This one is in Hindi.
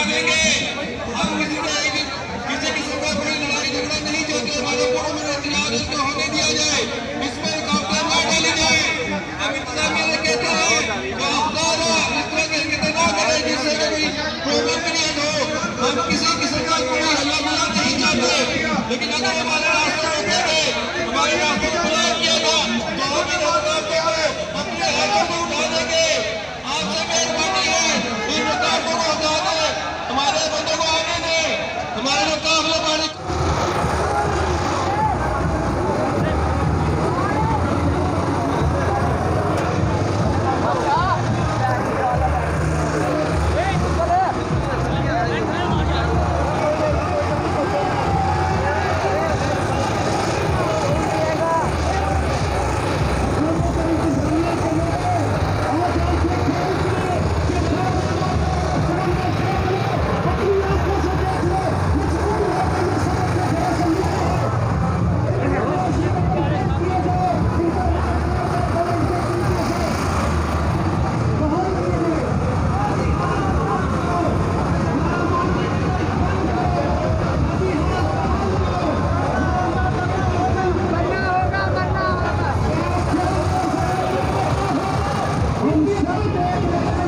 देंगे। हम किसी किस्म का कोई लड़ाई झगड़ा नहीं चाहते। माधोपुर में इंतजार को होने दिया जाए, इसमें रुकावटें न डाली जाए। हम इंतजामिया से कहते हैं कि अफवाह इस तरह के हरकतें न करें जिससे कोई प्रॉब्लम क्रिएट हो। हम किसी किस्म का कोई हल्ला गुल्ला नहीं चाहते, लेकिन अगर हमारे रास्ते रोकेंगे, हमारे रास्ते को ब्लॉक किएगा तो हम इन रुकावटों को अपने हाथों में उठा देंगे। आपसे मेहरबानी है, इन रुकावटों को हटा दें, हमारे बंदों को आने दें, हमारे जो काफिले पानी हम सब